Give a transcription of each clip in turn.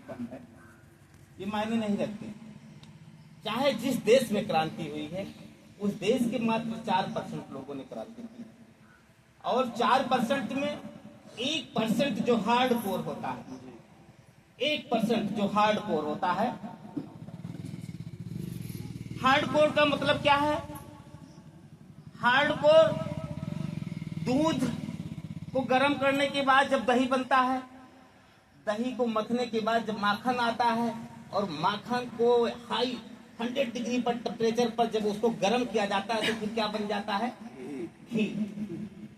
कम है, ये मायने नहीं रखते। चाहे जिस देश में क्रांति हुई है उस देश के मात्र 4% लोगों ने क्रांति की, और 4% में 1% जो हार्ड कोर होता है, 1% जो हार्ड कोर होता है। हार्ड कोर का मतलब क्या है? हार्ड कोर दूध को गर्म करने के बाद जब दही बनता है, दही को मथने के बाद जब माखन आता है, और माखन को हाई 100 डिग्री पर टेम्परेचर पर जब उसको गर्म किया जाता है तो फिर क्या बन जाता है? घी।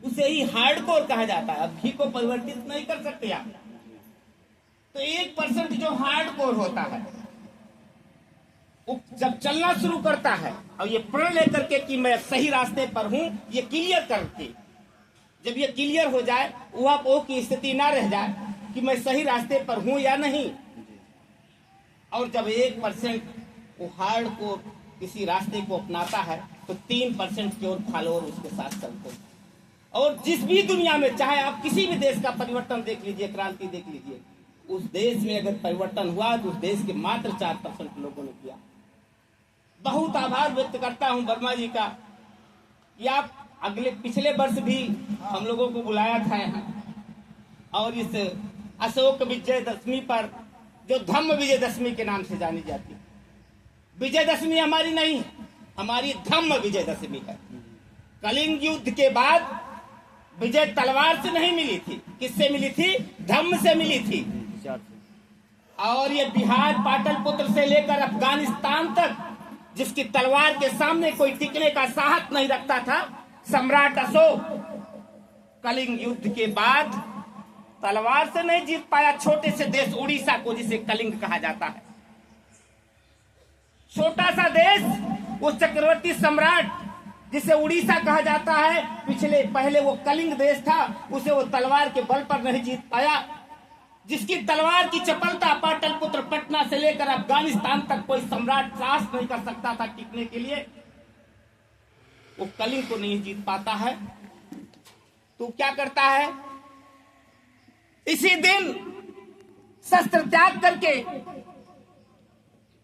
उसे ही हार्ड कोर कहा जाता है। अब घी को परिवर्तित नहीं कर सकते आप। तो 1% जो हार्ड कोर होता है वो जब चलना शुरू करता है और ये प्रण लेकर के कि मैं सही रास्ते पर हूं, ये क्लियर करके, जब ये क्लियर हो जाए, वो की स्थिति ना रह जाए कि मैं सही रास्ते पर हूं या नहीं, और जब 1% वो हार्ड को किसी रास्ते को अपनाता है तो 3% की ओर फॉलोअर उसके साथ चलते हैं। और जिस भी दुनिया में, चाहे आप किसी भी देश का परिवर्तन देख लीजिए, क्रांति देख लीजिए, उस देश में अगर परिवर्तन हुआ तो उस देश के मात्र 4% लोगों ने किया। बहुत आभार व्यक्त करता हूं वर्मा जी का कि आप पिछले वर्ष भी हम लोगों को बुलाया था यहाँ, और इस अशोक विजयदशमी पर, जो धम्म विजयदशमी के नाम से जानी जाती है, विजयदशमी हमारी नहीं, हमारी धम्म विजयदशमी है। कलिंग युद्ध के बाद विजय तलवार से नहीं मिली थी, किससे मिली थी? धम्म से मिली थी। और ये बिहार पाटलिपुत्र से लेकर अफगानिस्तान तक जिसकी तलवार के सामने कोई टिकने का साहस नहीं रखता था, सम्राट अशोक, कलिंग युद्ध के बाद तलवार से नहीं जीत पाया छोटे से देश उड़ीसा को, जिसे कलिंग कहा जाता है। छोटा सा देश, वो चक्रवर्ती सम्राट जिसे उड़ीसा कहा जाता है, पहले वो कलिंग देश था, उसे वो तलवार के बल पर नहीं जीत पाया। जिसकी तलवार की चपलता पाटलिपुत्र पटना से लेकर अफगानिस्तान तक कोई सम्राट साहस नहीं कर सकता था टिकने के लिए, वो कलिंग को नहीं जीत पाता है। तो क्या करता है? इसी दिन शस्त्र त्याग करके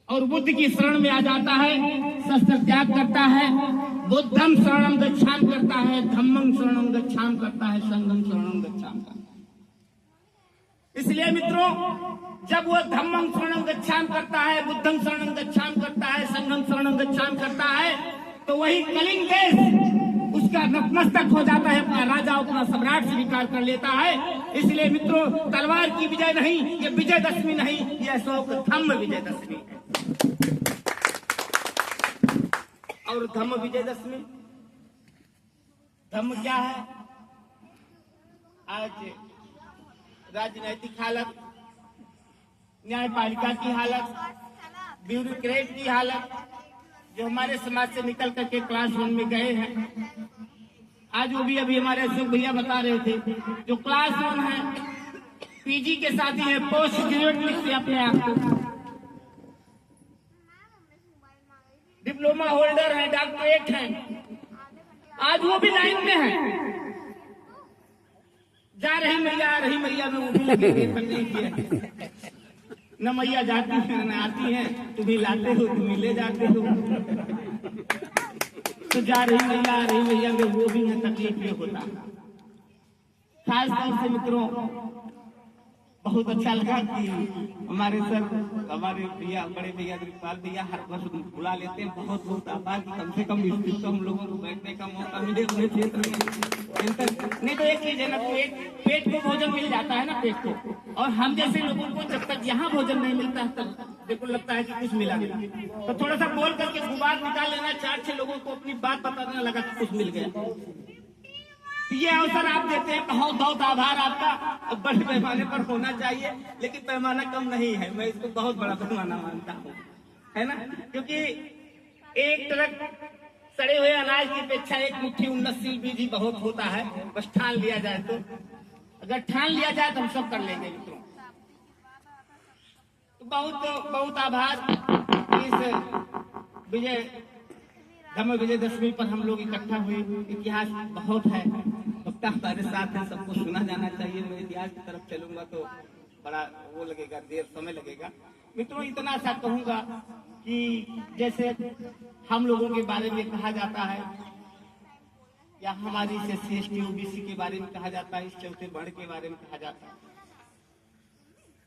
और बुद्ध की शरण में आ जाता है, शस्त्र त्याग करता है, बुद्धम शरणम गच्छाम करता है, धम्मं शरणम गच्छाम करता है, संघं शरणम गच्छाम करता है। इसलिए मित्रों, जब वह धम्मं शरणं गच्छाम करता है, बुद्धं शरणं गच्छाम करता है, संघं शरणं गच्छाम करता है, तो वही कलिंग देश उसका नतमस्तक हो जाता है, अपना राजा, अपना सम्राट स्वीकार कर लेता है। इसलिए मित्रों, तलवार की विजय नहीं, ये विजयदशमी नहीं, ये अशोक धम्म विजयदशमी है। और धम्म विजयदशमी, धम्म क्या है? आज राजनैतिक हालत, न्यायपालिका की हालत, ब्यूरोक्रेट की हालत, जो हमारे समाज से निकल करके क्लास 1 में गए हैं, आज वो भी अभी हमारे अशोक भैया बता रहे थे, जो क्लास 1 है, पीजी के साथ ही है, पोस्ट ग्रेजुएट लिखते अपने आप को, डिप्लोमा होल्डर है, डॉक्टरेट है, आज वो भी लाइन में है। जा रही मैया आ रही मैया में वो भी लगे न मैया जाती है न आती है, तुम्हें लाते हो, तुम्हें ले जाते हो। तो जा रही मैया आ रही मैया में वो भी है, तकलीफ में होता। खास तौर से मित्रों, बहुत अच्छा लगा कि हमारे सर, हमारे भैया, बड़े भैया दिलपाल भैया हर वर्ष बुला लेते हैं। बहुत बहुत आभार कि कम से कम इस दिन तो हम लोगों को बैठने का मौका मिले अपने क्षेत्र में। नहीं तो एक चीज है ना, पेट को भोजन मिल जाता है ना, पेट को, और हम जैसे लोगों को जब तक यहाँ भोजन नहीं मिलता है तब देखो लगता है कि कुछ मिला नहीं। तो थोड़ा सा बोल करके गुबार निकाल लेना, 4-6 लोगों को अपनी बात बताने लगा कि कुछ मिल गया। ये अवसर आप देते हैं, बहुत बहुत आभार आपका। बड़े पैमाने पर होना चाहिए, लेकिन पैमाना कम नहीं है, मैं इसको बहुत बड़ा पैमाना मानता हूँ, है ना, क्योंकि एक ट्रक सड़े हुए अनाज की अपेक्षा एक मुट्ठी उन्नतशील बीज ही बहुत होता है। बस ठान लिया जाए तो, अगर ठान लिया जाए तो हम सब कर लेंगे मित्रों। तो बहुत बहुत आभार। इस धम्म विजयदशमी पर हम लोग इकट्ठा हुए, इतिहास बहुत है, वक्ता हमारे साथ है, सबको सुना जाना चाहिए। मैं इतिहास की तरफ चलूंगा तो बड़ा वो लगेगा, देर समय लगेगा। मित्रों इतना सा कहूंगा कि जैसे हम लोगों के बारे में कहा जाता है या हमारी SC ST OBC के बारे में कहा जाता है, इस चौथे वर्ण के बारे में कहा जाता है,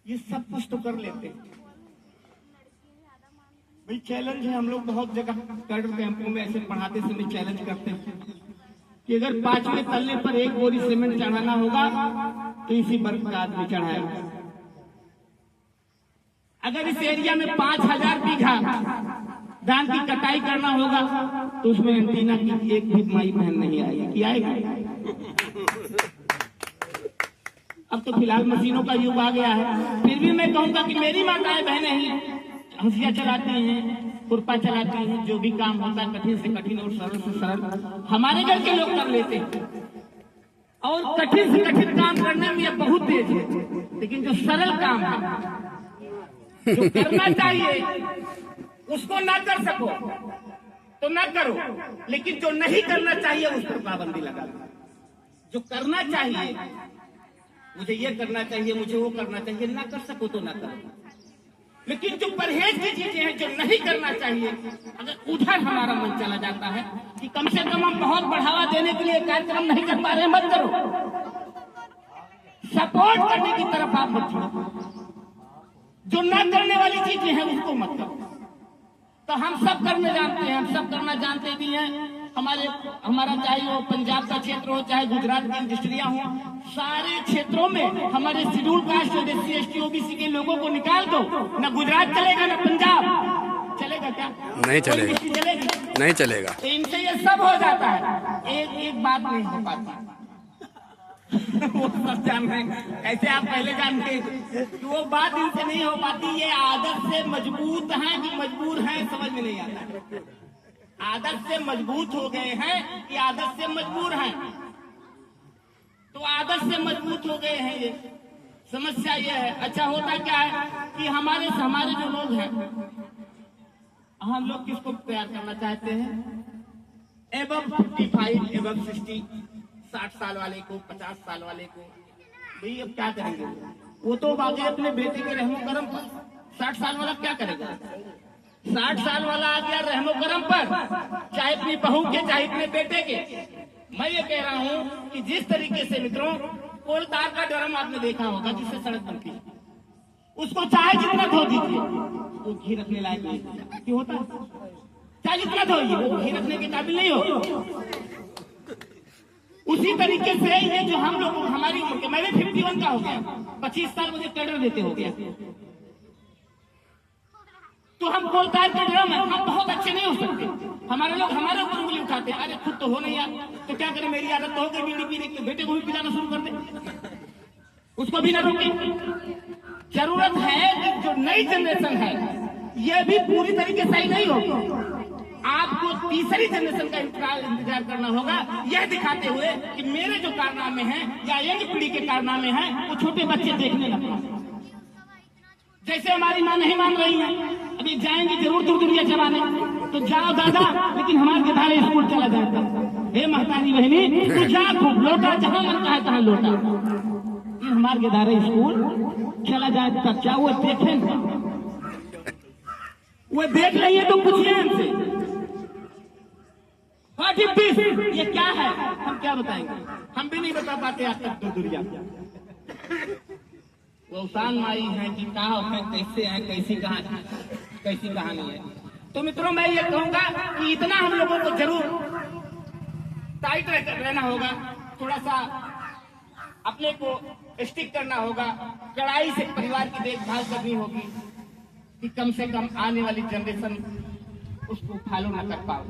ये सब कुछ तो कर लेते हैं भाई। चैलेंज है, हम लोग बहुत जगह कैडर कैंपों में ऐसे पढ़ाते समय चैलेंज करते हैं कि अगर 5वें तल्ले पर एक बोरी सीमेंट चढ़ाना होगा तो इसी वर्ग का आदमी चढ़ाएगा। अगर इस एरिया में 5000 बीघा धान की कटाई करना होगा तो उसमें एंटीना की एक भी माई बहन नहीं आएगी, कि आएगी? अब तो फिलहाल मशीनों का युग आ गया है, फिर भी मैं कहूंगा कि मेरी माताएं बहनें ही हंसिया चलाती हैं, खुरपा चलाती हैं, जो भी काम होता है कठिन से कठिन और सरल से सरल हमारे घर के लोग कर लेते हैं। और कठिन से कठिन काम करने में ये बहुत तेज है, लेकिन जो सरल काम है, जो करना चाहिए उसको ना कर सको तो ना करो, लेकिन जो नहीं करना चाहिए उस पर पाबंदी लगा लो। जो करना चाहिए, मुझे ये करना चाहिए, मुझे वो करना चाहिए, ना कर सको तो ना करो, लेकिन जो परहेज की चीजें हैं, जो नहीं करना चाहिए, अगर उधर हमारा मन चला जाता है कि कम से कम हम बहुत बढ़ावा देने के लिए कार्यक्रम नहीं कर पा रहे, मत करो। सपोर्ट करने की तरफ आप मत छोड़ो, जो ना करने वाली चीजें हैं उसको मत करो। तो हम सब करने जानते हैं, हम सब करना जानते भी हैं। हमारा चाहे वो पंजाब का क्षेत्र हो, चाहे गुजरात की इंडस्ट्रियां हो, सारे क्षेत्रों में हमारे शेड्यूल कास्ट और SC ST OBC के लोगों को निकाल दो, ना गुजरात चलेगा ना पंजाब चलेगा। क्या नहीं चलेगा? चलेगी? नहीं चलेगा। तो इनसे ये सब हो जाता है, एक बात नहीं हो पाती। वो सब जान रहे हैं, ऐसे आप पहले जानते कि वो बात इनसे नहीं हो पाती। ये आदत से मजबूत हैं कि मजबूर हैं, समझ में नहीं आता। आदत से मजबूत हो गए हैं कि आदत से मजबूर हैं? तो आदत से मजबूत हो गए हैं, ये समस्या ये है। अच्छा होता क्या है कि हमारे जो लोग हैं, हम लोग किसको प्यार करना चाहते हैं? एबव 55, एबव 60, 60 साल वाले को, 50 साल वाले को। भाई अब क्या करेंगे? वो तो बाकी अपने बेटे के रहमो करम पर। 60 साल वाला क्या करेगा? 60 साल वाला आ गया रहमो करम पर, चाहे अपनी बहू के चाहे अपने बेटे के। मैं ये कह रहा हूँ कि जिस तरीके से मित्रों कोल तार का ड्रम आपने देखा होगा जिससे सड़क बनती है, उसको चाहे जितना धो दीजिए वो घी रखने लायक नहीं होता। चाहे जितना धोइए वो घी रखने के काबिल नहीं हो। उसी तरीके से ये जो हम लोग हमारी उम्र के, मैं भी 51 का हो गया, 25 साल मुझे कैडर देते हो गया, तो हम कोलतार के ड्रम है, हम बहुत अच्छे नहीं हो सकते। हमारे लोग हमारे ऊपर उंगली उठाते हैं, अरे खुद तो हो नहीं यार, तो क्या करें? मेरी आदत तो हो गई बीड़ी पीने की, बेटे को भी पिलाना शुरू कर दे, उसको भी ना रोके। जरूरत है कि जो नई जनरेशन है ये भी पूरी तरीके सही नहीं होगी। आपको तीसरी जनरेशन का इंतजार करना होगा, यह दिखाते हुए कि मेरे जो कारनामे हैं या यंग पीढ़ी के कारनामे हैं वो छोटे बच्चे देखने लगते। जैसे हमारी माँ नहीं मान रही है, अभी जाएंगे जरूर दूर दुनिया चलाने, तो जाओ दादा, लेकिन हमारे गधारे स्कूल चला जाता। हे महतारी बहनी, तू जा खूब लौटा, जहाँ मन कहा तहाँ लौटा, हमारे गधारे स्कूल चला जाए तक क्या वो देखे? वो देख लेंगे तो पूछिए हमसे, ये क्या है? हम क्या बताएंगे? हम भी नहीं बता पाते आज तक दूर दुनिया। वो उसान माई है कि कहा है, कैसे है, कैसी कहानी है। तो मित्रों मैं ये कहूंगा कि इतना हम लोगों को जरूर टाइट रहना होगा, थोड़ा सा अपने को स्टिक करना होगा, कड़ाई से परिवार की देखभाल करनी होगी कि कम से कम आने वाली जनरेशन उसको फॉलो न कर पाए।